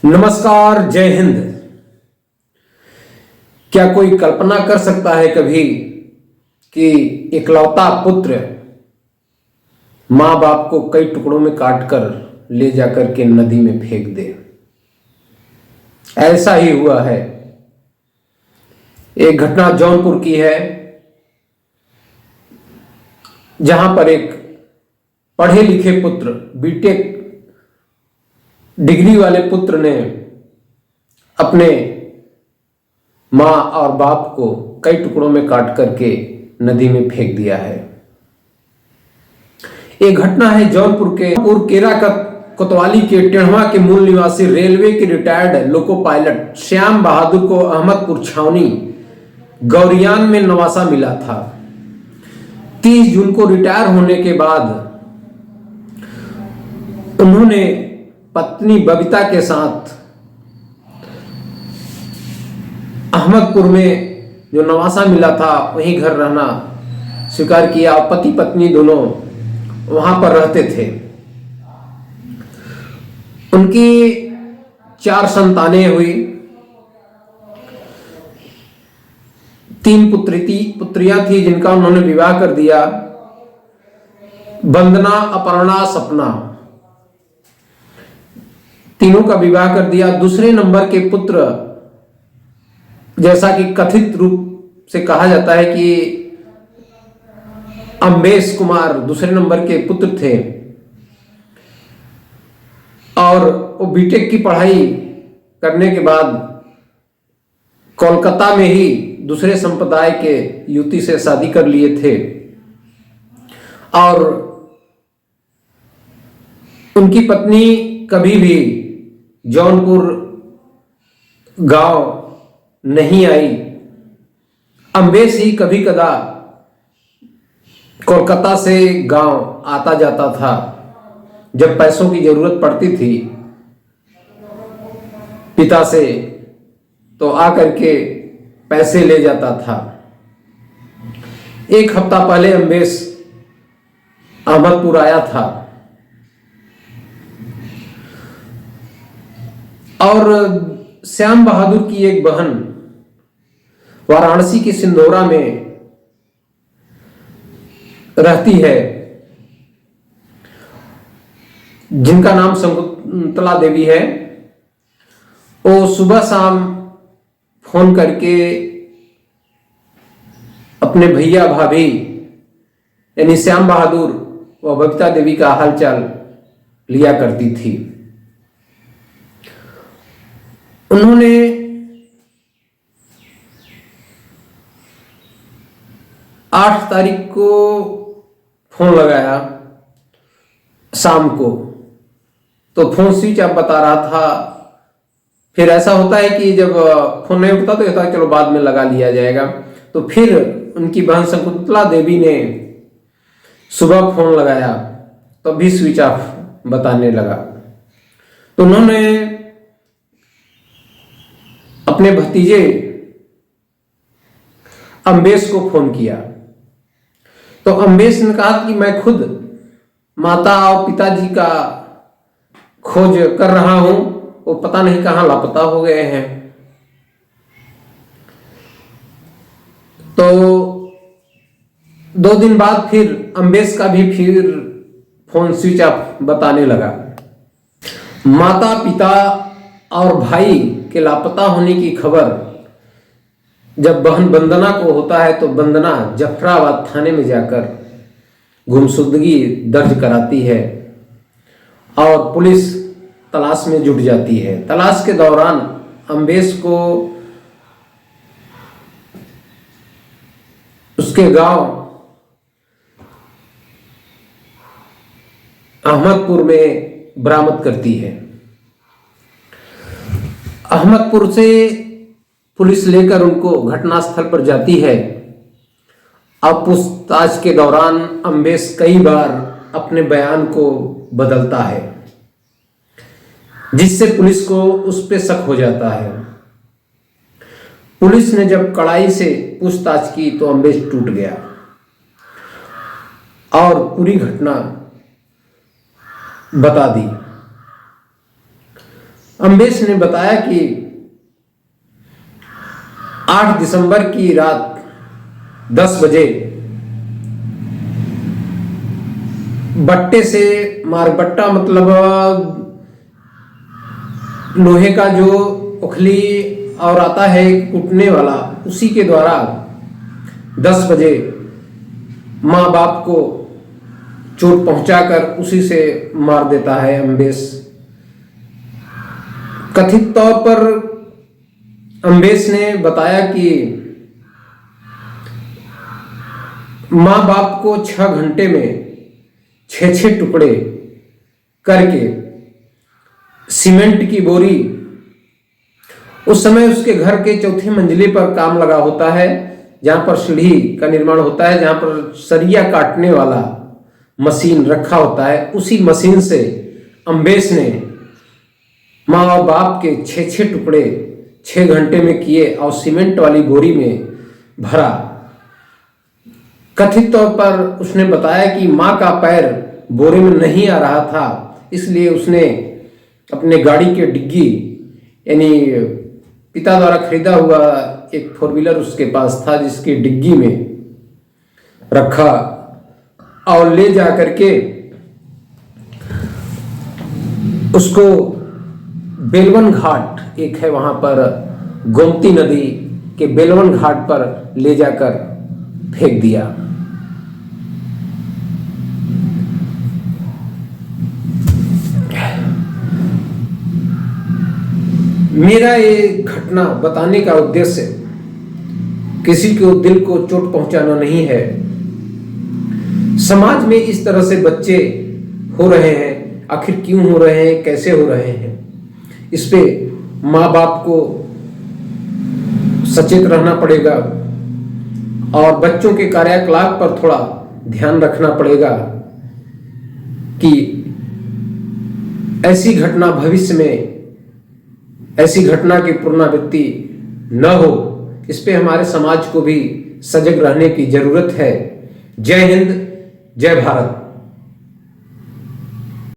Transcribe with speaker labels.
Speaker 1: नमस्कार, जय हिंद। क्या कोई कल्पना कर सकता है कभी कि इकलौता पुत्र माँ बाप को कई टुकड़ों में काटकर ले जाकर के नदी में फेंक दे? ऐसा ही हुआ है। एक घटना जौनपुर की है, जहां पर एक पढ़े लिखे पुत्र, बीटेक डिग्री वाले पुत्र ने अपने माँ और बाप को कई टुकड़ों में काट करके नदी में फेंक दिया है। एक घटना है जौनपुर के केरा कोतवाली के टेढ़वा के मूल निवासी रेलवे के रिटायर्ड लोको पायलट श्याम बहादुर को अहमदपुर छावनी गौरियान में नवासा मिला था। 30 जून को रिटायर होने के बाद उन्होंने पत्नी बबीता के साथ अहमदपुर में जो नवासा मिला था वहीं घर रहना स्वीकार किया और पति पत्नी दोनों वहां पर रहते थे। उनकी 4 संतानें हुई। 3 पुत्रियां थी जिनका उन्होंने विवाह कर दिया। वंदना, अपर्णा, सपना, तीनों का विवाह कर दिया। दूसरे नंबर के पुत्र, जैसा कि कथित रूप से कहा जाता है कि अम्बेश कुमार दूसरे नंबर के पुत्र थे और वो बीटेक की पढ़ाई करने के बाद कोलकाता में ही दूसरे संप्रदाय के युवती से शादी कर लिए थे और उनकी पत्नी कभी भी जौनपुर गांव नहीं आई। अम्बेश ही कभी कदा कोलकाता से गांव आता जाता था। जब पैसों की जरूरत पड़ती थी पिता से तो आकर के पैसे ले जाता था। 1 हफ्ता पहले अम्बेश अहमदपुर आया था और श्याम बहादुर की एक बहन वाराणसी की सिंधोरा में रहती है, जिनका नाम शकुंतला देवी है। वो सुबह शाम फोन करके अपने भैया भाभी यानी श्याम बहादुर व बबीता देवी का हालचाल लिया करती थी। उन्होंने 8 तारीख को फोन लगाया शाम को, तो फोन स्विच ऑफ बता रहा था। फिर ऐसा होता है कि जब फोन नहीं उठता तो कहता है चलो बाद में लगा लिया जाएगा। तो फिर उनकी बहन शकुंतला देवी ने सुबह फोन लगाया तो भी स्विच ऑफ बताने लगा। तो उन्होंने अपने भतीजे अम्बेश को फोन किया तो अम्बेश ने कहा कि मैं खुद माता और पिताजी का खोज कर रहा हूं, वो पता नहीं कहां लापता हो गए हैं। तो 2 दिन बाद फिर अम्बेश का भी फिर फोन स्विच ऑफ बताने लगा। माता पिता और भाई के लापता होने की खबर जब बहन वंदना को होता है तो वंदना जफराबाद थाने में जाकर गुमशुदगी दर्ज कराती है और पुलिस तलाश में जुट जाती है। तलाश के दौरान अम्बेश को उसके गांव अहमदपुर में बरामद करती है। अहमदपुर से पुलिस लेकर उनको घटनास्थल पर जाती है। अब पूछताछ के दौरान अम्बेश कई बार अपने बयान को बदलता है, जिससे पुलिस को उस पर शक हो जाता है। पुलिस ने जब कड़ाई से पूछताछ की तो अम्बेश टूट गया और पूरी घटना बता दी। अम्बेश ने बताया कि 8 दिसंबर की रात 10 बजे बट्टे से मारबट्टा मतलब लोहे का जो उखली और आता है कूटने वाला, उसी के द्वारा 10 बजे माँ बाप को चोट पहुंचाकर उसी से मार देता है अम्बेश। कथित तौर पर अम्बेश ने बताया कि माँ बाप को 6 घंटे में 6 टुकड़े करके सीमेंट की बोरी, उस समय उसके घर के चौथी मंजिले पर काम लगा होता है, जहां पर सीढ़ी का निर्माण होता है, जहां पर सरिया काटने वाला मशीन रखा होता है, उसी मशीन से अम्बेश ने माँ और बाप के 6 टुकड़े 6 घंटे में किए और सीमेंट वाली बोरी में भरा। कथित तौर पर उसने बताया कि माँ का पैर बोरे में नहीं आ रहा था, इसलिए उसने अपने गाड़ी के डिग्गी, यानी पिता द्वारा खरीदा हुआ एक 4 व्हीलर उसके पास था, जिसकी डिग्गी में रखा और ले जा करके उसको बेलवन घाट एक है वहां पर, गोमती नदी के बेलवन घाट पर ले जाकर फेंक दिया। मेरा ये घटना बताने का उद्देश्य किसी को दिल को चोट पहुंचाना नहीं है। समाज में इस तरह से बच्चे हो रहे हैं, आखिर क्यों हो रहे हैं, कैसे हो रहे हैं, इस पे माँ बाप को सचेत रहना पड़ेगा और बच्चों के कार्यकलाप पर थोड़ा ध्यान रखना पड़ेगा कि ऐसी घटना भविष्य में, ऐसी घटना की पुनरावृत्ति न हो। इस पे हमारे समाज को भी सजग रहने की जरूरत है। जय हिंद, जय भारत।